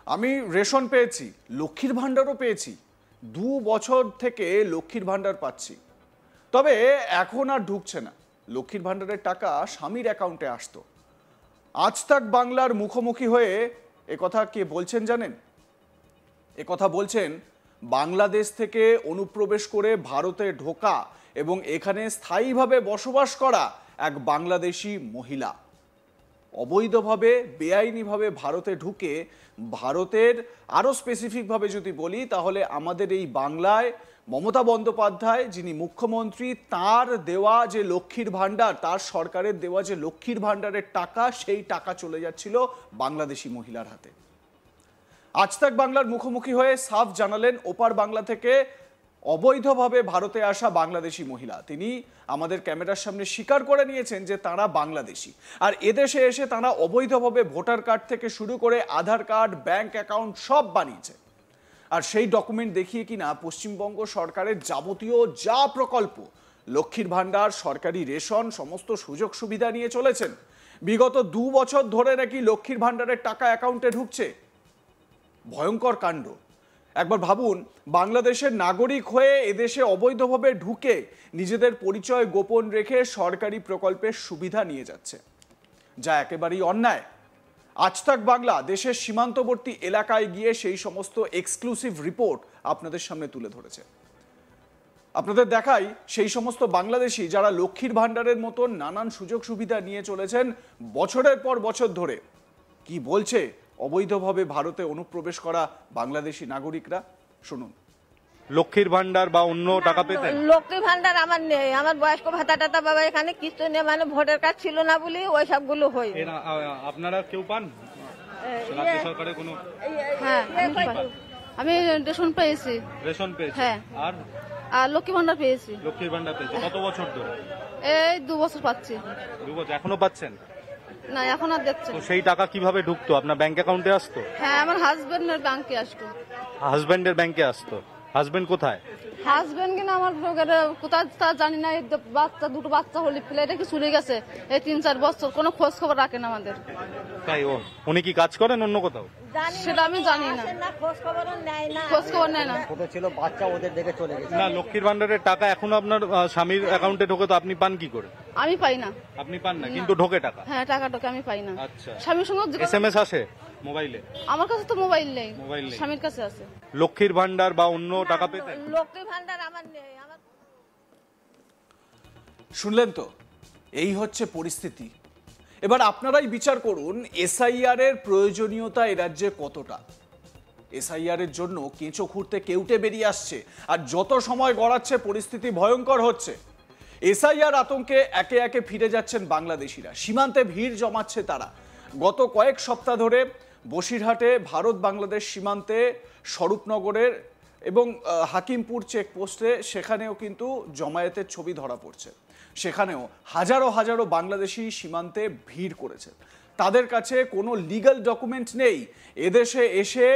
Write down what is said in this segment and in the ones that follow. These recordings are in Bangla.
আমি রেশন পেয়েছি, লক্ষ্মীর ভাণ্ডারও পেয়েছি, 2 বছর থেকে লক্ষ্মীর ভাণ্ডার পাচ্ছি, তবে এখন আর ঢুকছে না। লক্ষ্মীর ভাণ্ডারের টাকা স্বামীর অ্যাকাউন্টে আসতো। আজ তাক বাংলার মুখোমুখি হয়ে একথা কে বলছেন জানেন? একথা বলছেন বাংলাদেশ থেকে অনুপ্রবেশ করে ভারতে ঢোকা এবং এখানে স্থায়ীভাবে বসবাস করা এক বাংলাদেশি মহিলা। অবৈধভাবে বেআইনিভাবে ভারতে ঢুকে ভারতের আরও স্পেসিফিকভাবে যদি বলি তাহলে আমাদের এই বাংলায় মমতা বন্দ্যোপাধ্যায় যিনি মুখ্যমন্ত্রী, তার দেওয়া যে লক্ষ্মীর ভাণ্ডার, তার সরকারের দেওয়া যে লক্ষ্মীর ভাণ্ডারের টাকা, সেই টাকা চলে যাচ্ছিল বাংলাদেশি মহিলার হাতে। আজ তাক বাংলার মুখোমুখি হয়ে সাফ জানালেন ওপার বাংলা থেকে অবৈধভাবে ভারতে আসা বাংলাদেশি মহিলা। তিনি আমাদের ক্যামেরার সামনে স্বীকার করে নিয়েছেন যে তারা বাংলাদেশি, আর এদেশে এসে তারা অবৈধভাবে ভোটার কার্ড থেকে শুরু করে আধার কার্ড, ব্যাংক অ্যাকাউন্ট সব বানিয়েছে। আর সেই ডকুমেন্ট দেখিয়ে কিনা পশ্চিমবঙ্গ সরকারের যাবতীয় যা প্রকল্প, লক্ষ্মীর ভাণ্ডার, সরকারি রেশন, সমস্ত সুযোগ সুবিধা নিয়ে চলেছেন। বিগত 2 বছর ধরে নাকি লক্ষ্মীর ভাণ্ডারের টাকা অ্যাকাউন্টে ঢুকছে। ভয়ঙ্কর কাণ্ড। একবার ভাবুন, বাংলাদেশের নাগরিক হয়ে এদেশে অবৈধভাবে ঢুকে নিজেদের পরিচয় গোপন রেখে সরকারি প্রকল্পের সুবিধা নিয়ে যাচ্ছে, যা একেবারেই অন্যায়। আজ তাক বাংলা দেশের সীমান্তবর্তী এলাকায় গিয়ে সেই সমস্ত এক্সক্লুসিভ রিপোর্ট আপনাদের সামনে তুলে ধরেছে। আপনাদের দেখাই সেই সমস্ত বাংলাদেশি যারা লক্ষ্মীর ভাণ্ডারের মতন নানান সুযোগ সুবিধা নিয়ে চলেছেন বছরের পর বছর ধরে। কি বলছে অবৈধভাবে ভারতে অনুপ্রবেশ করা বাংলাদেশি নাগরিকরা, শুনুন। লক্ষ্মীর ভান্ডার বা অন্য টাকা পেতেন? লক্ষ্মীর ভান্ডার আমার নেই, আমার বয়স্ক ভাতা টাতা বাবা এখানে কিছু নেই, মানে ভোটার কার্ড ছিল না বলে ওই সবগুলো হয়। আপনারা কেউ পান রাজ্য সরকারের কোনো? হ্যাঁ আমি রেশন পেয়েছি। রেশন পেয়েছি। হ্যাঁ। আর লক্ষ্মী ভান্ডার পেয়েছি। লক্ষ্মীর ভান্ডার পেয়েছি কত বছর ধরে? এই 2 বছর পাচ্ছি। 2 বছর এখনো পাচ্ছেন? না, এখন আর দেখছেন। তো সেই টাকা কিভাবে ঢুকতো? আপনার ব্যাংক অ্যাকাউন্টে আসতো? হ্যাঁ, আমার হাজবেন্ডের ব্যাংকে আসতো। হাজবেন্ডের ব্যাংকে আসতো? হাজবেন্ড কোথায়? হাজবেন্ড কিনা আমার কোথায় তা জানি না। বাচ্চা, 2টো বাচ্চা হলি ফেলে কি চলে গেছে এই 3-4 বছর, কোনো খোঁজ খবর রাখেন আমাদের। তাই? উনি কি কাজ করেন অন্য কোথাও? সেটা আমি জানি না, খোঁজ খবর নেয় না। ছোট ছিল বাচ্চা, ওদের দেখে চলে গেছে। না, লক্ষ্মীর ভান্ডারের টাকা এখনো আপনার স্বামীর অ্যাকাউন্টে ঢোকে, তো আপনি পান কি করে? আমি পাই না। আপনি পান না, কিন্তু ঢোকে টাকা? হ্যাঁ, টাকা ঢোকে, আমি পাই না। আচ্ছা। স্বামীর সঙ্গে এসএমএস আসে মোবাইলে? আমার কাছে তো মোবাইল নেই, মোবাইল নেই, স্বামীর কাছে আছে। লক্ষ্মীর ভান্ডার বা অন্য টাকা পেতেন? লক্ষ্মীর ভান্ডার আমার নেই। শুনলেন তো, এই হচ্ছে পরিস্থিতি। এবার আপনারাই বিচার করুন এসআইআর এর প্রয়োজনীয়তা এ রাজ্যে কতটা। এসআইআর এর জন্য কেঁচো খুঁড়তে কেউটে বেরিয়ে আসছে, আর যত সময় গড়াচ্ছে পরিস্থিতি ভয়ঙ্কর হচ্ছে। এসআইআর আতঙ্কে একে একে ফিরে যাচ্ছেন বাংলাদেশিরা, সীমান্তে ভিড় জমাচ্ছে তারা। গত কয়েক সপ্তাহ ধরে বসিরহাটে ভারত বাংলাদেশ সীমান্তে স্বরূপনগরের এবং হাকিমপুর চেকপোস্টে সেখানেও কিন্তু জমায়েতের ছবি ধরা পড়ছে। সেখানেও হাজারো হাজারো বাংলাদেশি সীমান্তে ভিড় করেছে। তাদের কাছে কোনো লিগ্যাল ডকুমেন্ট নেই। এদেশে এসে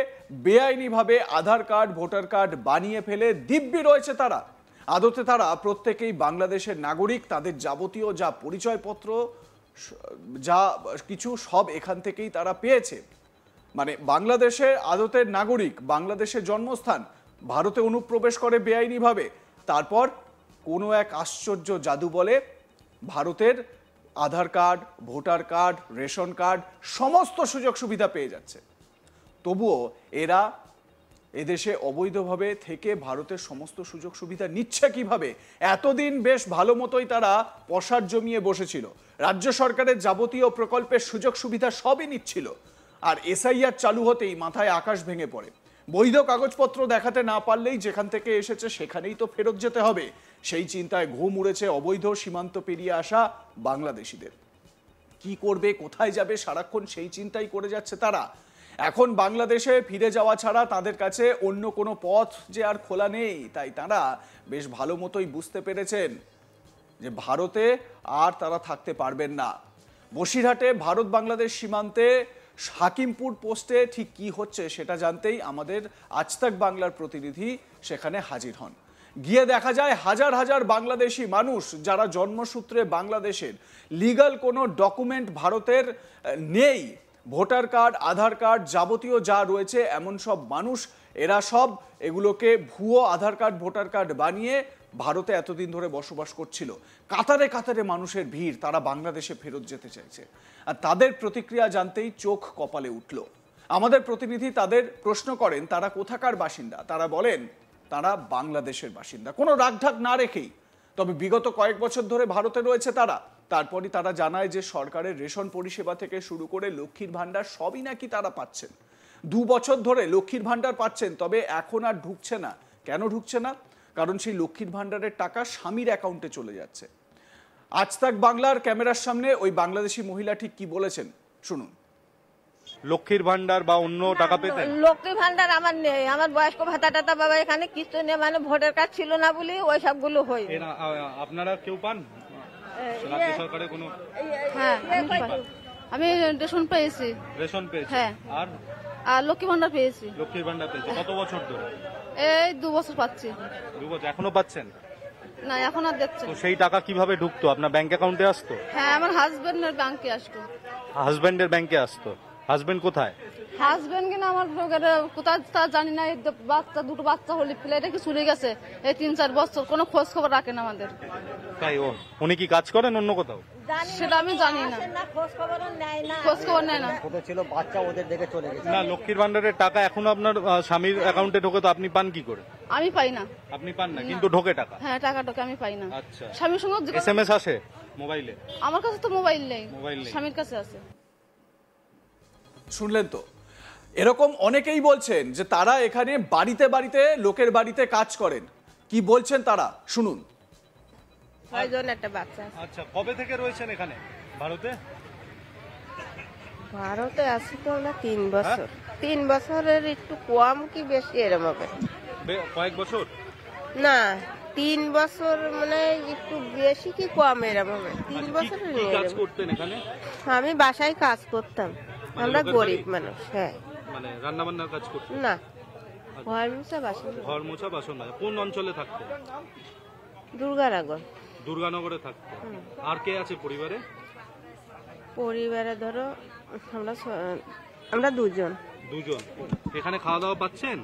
বেআইনিভাবে আধার কার্ড, ভোটার কার্ড বানিয়ে ফেলে দিব্যি রয়েছে তারা। আদতে তারা প্রত্যেকেই বাংলাদেশের নাগরিক। তাদের যাবতীয় যা পরিচয়পত্র, যা কিছু সব এখান থেকেই তারা পেয়েছে। মানে বাংলাদেশের আদতের নাগরিক, বাংলাদেশের জন্মস্থান, ভারতে অনুপ্রবেশ করে বেআইনিভাবে, তারপর কোনো এক আশ্চর্য জাদু বলে ভারতের Aadhaar card, voter card, ration card সমস্ত সুযোগ সুবিধা পেয়ে যাচ্ছে। তবুও এরা এদেশে অবৈধভাবে থেকে ভারতের সমস্ত সুযোগ সুবিধা নিচ্ছে কিভাবে? এতদিন বেশ ভালো মতোই তারা পসার জমিয়ে বসেছিল, রাজ্য সরকারের যাবতীয় প্রকল্পের সুযোগ সুবিধা সবই নিচ্ছিল। আর এসআইআর চালু হতেই মাথায় আকাশ ভেঙে পড়ে। বৈধ কাগজপত্র দেখাতে না পারলেই যেখান থেকে এসেছে সেখানেই তো ফেরত যেতে হবে। সেই চিন্তায় ঘুম উড়েছে অবৈধ সীমান্ত পেরিয়ে আসা বাংলাদেশিদের। কি করবে, কোথায় যাবে, সারাক্ষণ সেই চিন্তাই করে যাচ্ছে তারা। এখন বাংলাদেশে ফিরে যাওয়া ছাড়া তাদের কাছে অন্য কোনো পথ যে আর খোলা নেই। তাই তারা বেশ ভালো মতোই বুঝতে পেরেছেন যে ভারতে আর তারা থাকতে পারবেন না। বসিরহাটে ভারত বাংলাদেশ সীমান্তে হাকিমপুর পোস্টে ঠিক কি হচ্ছে সেটা জানতেই আমাদের আজ তাক বাংলার প্রতিনিধি সেখানে হাজির হন। গিয়ে দেখা যায় হাজার হাজার বাংলাদেশি মানুষ যারা জন্মসূত্রে বাংলাদেশের, লিগ্যাল কোনো ডকুমেন্ট ভারতের নেই, ভোটার কার্ড, আধার কার্ড, যাবতীয় যা রয়েছে এমন সব মানুষ, এরা সব এগুলোকে ভুয়ো আধার কার্ড, ভোটার কার্ড বানিয়ে ভারতে এতদিন ধরে বসবাস করছিল। কাতারে কাতারে মানুষের ভিড়, তারা বাংলাদেশে ফেরত যেতে চাইছে। আর তাদের প্রতিক্রিয়া জানতেই চোখ কপালে উঠল। আমাদের প্রতিনিধি তাদের প্রশ্ন করেন তারা কোথাকার বাসিন্দা। তারা বলেন তারা বাংলাদেশের বাসিন্দা, কোনো রাগঢাক না রেখেই। তবে বিগত কয়েক বছর ধরে ভারতে রয়েছে তারা। তারপরই তারা জানায় যে সরকারের রেশন পরিষেবা থেকে শুরু করে লক্ষ্মীর ভান্ডার সবই নাকি তারা পাচ্ছেন। 2 বছর ধরে লক্ষ্মীর ভান্ডার পাচ্ছেন, তবে এখন আর ঢুকছে না। কেন ঢুকছে না? কারণ সেই লক্ষ্মীর ভান্ডারের টাকা স্বামীর অ্যাকাউন্টে চলে যাচ্ছে। আজ তাক বাংলার ক্যামেরার সামনে ওই বাংলাদেশি মহিলা ঠিক কি বলেছেন শুনুন। লক্ষ্মীর ভান্ডার বা অন্য টাকা পেতেন? লক্ষ্মী ভান্ডার আমার নেই, আমার বয়স্ক ভাতা টাতা বাবা এখানে কিছু নেই, মানে ভোটার কার্ড ছিল না বলে ওই সবগুলো হয়। আপনারা কেউ পান রাজ্য সরকারের কোনো? হ্যাঁ আমি রেশন পেয়েছি। রেশন পেয়েছি। হ্যাঁ। আর লক্ষ্মী ভান্ডার পেয়েছি। লক্ষ্মীর ভান্ডার পেয়েছি কত বছর ধরে? এই 2 বছর পাচ্ছি। 2 বছর এখনো পাচ্ছেন? না, এখন আর দেখছেন। তো সেই টাকা কিভাবে ঢুকতো? আপনার ব্যাংক অ্যাকাউন্টে আসতো? হ্যাঁ, আমার হাজবেন্ডের ব্যাংকে আসতো। হাজবেন্ডের ব্যাংকে আসতো? হাজবেন্ড কোথায়? হাজবেন্ড কিনা আমার ভোগের কোথায় তা জানি না। বাচ্চা, 2টো বাচ্চা হলি প্লেটে কি চলে গেছে এই 3-4 বছর, কোনো খোঁজ খবর রাখেন আমাদের। তাই উনি কি কাজ করেন অন্য কোথাও? সেটা আমি জানি না, খোঁজ খবর নেয় না। খোঁজ খবর নেয় না। ছোট ছিল বাচ্চা ওদের দেখে চলে গেছে। না, লক্ষ্মীর ভান্ডারের টাকা এখনো আপনার স্বামীর অ্যাকাউন্টে ঢোকে, তো আপনি পান কি করে? আমি পাই না। আপনি পান না, কিন্তু ঢোকে টাকা? হ্যাঁ, টাকাটাকে আমি পাই না। আচ্ছা। স্বামীর সঙ্গে এসএমএস আসে মোবাইলে? আমার কাছে তো মোবাইল নেই, মোবাইল নেই। স্বামীর কাছে আছে। শুনলেন তো, এরকম অনেকেই বলছেন যে তারা এখানে বাড়িতে বাড়িতে লোকের বাড়িতে কাজ করেন। কি বলছেন তারা শুনুন। 6 জন একটা বাচ্চা। আচ্ছা, কবে থেকে রয়েছেন এখানে ভারতে? ভারতে আছি তো আমরা 3 বছর। 3 বছরের একটু কম কি বেশি এরকম হবে? কয়েক বছর না, 3 বছর মানে একটু বেশি কি কম এরকম হবে? 3 বছরের কি কাজ করতেন এখানে? আমি বাসায় কাজ করতাম। আমরা লোকের গরিব বাড়ি? মানুষ। হ্যাঁ। মানে রান্না বান্নার কাজ করতেন? না, ঘর মুছা বাসন। ঘর মোছা বাসন মাজা। কোন অঞ্চলে থাকতেন? দুর্গারাগর। দুর্গানগরে থাকতেন। আর কে আছে পরিবারে? পরিবারে ধরো আমরা 2 জন। 2 জন। এখানে খাওয়া দাওয়া পাচ্ছেন?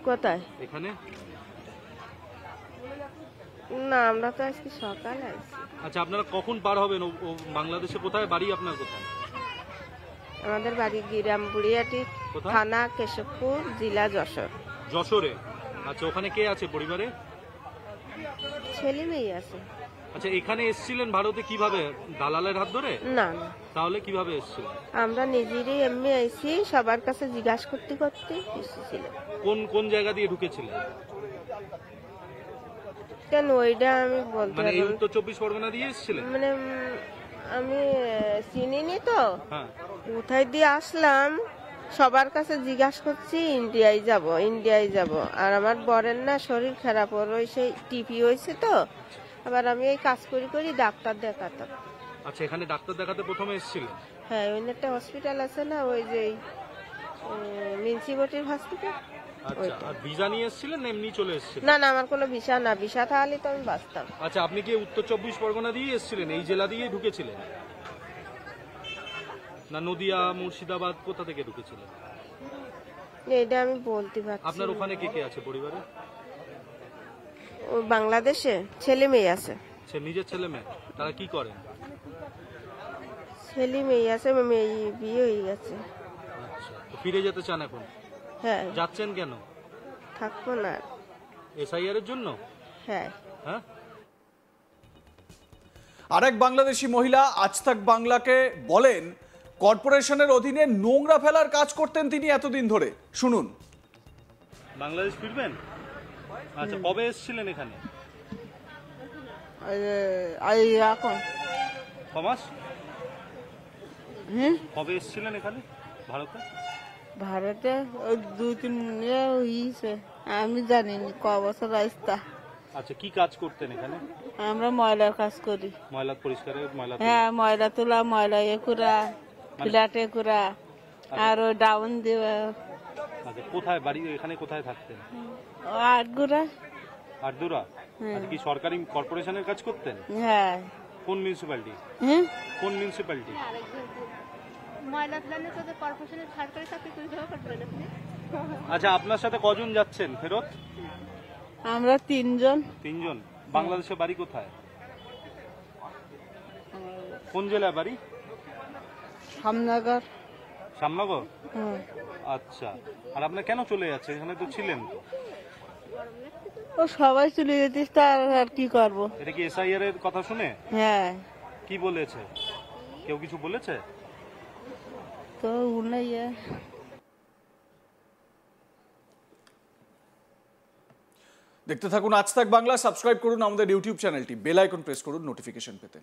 কোথায়? এখানে? না, আমরা তো আজকে সকালে আইছি। আচ্ছা, আপনারা কখন পার হবেন? ও বাংলাদেশে কোথায় বাড়ি আপনার? কোথায়? আমাদের বাড়ি গ্রাম বুড়িয়াটি, কোথায়? থানা কেশবপুর, জেলা যশোর। যশোরে। আচ্ছা, ওখানে কে আছে পরিবারে? ছেলে মেয়ে আছে। আচ্ছা, এখানে এসেছিলেন ভারতে কিভাবে? দালালের হাত ধরে? না না, তাহলে কিভাবে এসেছিলেন? আমরা নিজেরই এমনি আইছি, সবার কাছে জিজ্ঞাসা করতে করতে এসেছিল। কোন কোন জায়গা দিয়ে ঢুকেছিলেন? কেন ওইটা আমি বলতে মানে এই পারবো না। উত্তর 24 পরগনা দিয়ে এসেছিলেন? মানে আমি চিনিনি তো, হ্যাঁ। কোথায় দিয়ে আসলাম সবার কাছে জিজ্ঞাসা করছি, ইন্ডিয়ায় যাব। আর আমার বরের না শরীর খারাপ, ওর ওই সেই টিপি হয়েছে তো, আবার আমি এই কাজ করি ডাক্তার দেখাতাম। আচ্ছা, এখানে ডাক্তার দেখাতে প্রথমে এসেছিলেন? হ্যাঁ, ওই একটা হসপিটাল আছে না, ওই যে মিউনিসিপালিটির হসপিটাল। আচ্ছা, আর ভিসা নিয়ে এসেছিলেন না এমনি চলে এসেছিলেন? না না, আমার কোনো ভিসা না, ভিসা তাহলে তো আমি বাঁচতাম। আচ্ছা, আপনি কি উত্তর 24 পরগনা দিয়ে এসেছিলেন? এই জেলা দিয়ে ঢুকেছিলেন? না নদিয়া, মুর্শিদাবাদ, কোথা থেকে ঢুকেছিলেন? এইটা আমি বলতে পারছি আপনার না। ওখানে কে কে আছে পরিবারে? ও বাংলাদেশে ছেলে মেয়ে আছে। সে নিজের ছেলে মেয়ে? তারা কি করেন? ছেলে মেয়ে আছে, মেয়ে বিয়ে হয়ে গেছে। আচ্ছা, তো ফিরে যেতে চান এখন? হ্যাঁ, যাচ্ছেন কেন? থাকবো না। এসআইআর এর জন্য? হ্যাঁ। হ্যাঁ। আরেক বাংলাদেশি মহিলা আজ তাক বাংলাকে বলেন কর্পোরেশনের অধীনে নোংরা ফেলার কাজ করতেন তিনি এতদিন ধরে। শুনুন। বাংলাদেশ ফিরবেন? আচ্ছা, কবে এসেছিলেন এখানে? এখন কমাস? কবে এসেছিলেন এখানে ভারতে? ভারতে 2-3 হয়েছে, আমি জানিনি ক বছর আসতা। আচ্ছা, কি কাজ করতেন এখানে? আমরা ময়লার কাজ করি। ময়লা পরিষ্কারের? ময়লা হ্যাঁ, ময়লা তোলা, ময়লা কুড়া, ফ্ল্যাটে কুড়া, আর ওই ডাউন দেওয়া। আচ্ছা, কোথায় বাড়ি? এখানে কোথায় থাকতেন? আটগুড়া। আটদুরা? আচ্ছা, কি সরকারি কর্পোরেশনের কাজ করতেন? হ্যাঁ। কোন মিউনিসিপ্যালিটি? কোন মিউনিসিপ্যালিটি? ময়লা ফেলানোর তো কর্পোরেশনের সরকারি চাকরি করে দেওয়া করবেন আপনি। আচ্ছা, আপনার সাথে কজন যাচ্ছেন ফেরত? আমরা 3 জন। 3 জন। বাংলাদেশে বাড়ি কোথায়? কোন জেলায় বাড়ি? সামনগর। শ্যামনগর। আচ্ছা, আর আপনার কেন চলে যাচ্ছে? এখানে তো ছিলেন। ও সবাই চলে যেতিস, তার আর কি করব। এটা কি এসআইআর এর কথা শুনে? হ্যাঁ, কি বলেছে? কেউ কিছু বলেছে? তো উনি দেখতে থাকুন আজ তাক বাংলা, সাবস্ক্রাইব করুন আমাদের ইউটিউব চ্যানেলটি, বেল আইকন প্রেস করুন নোটিফিকেশন পেতে।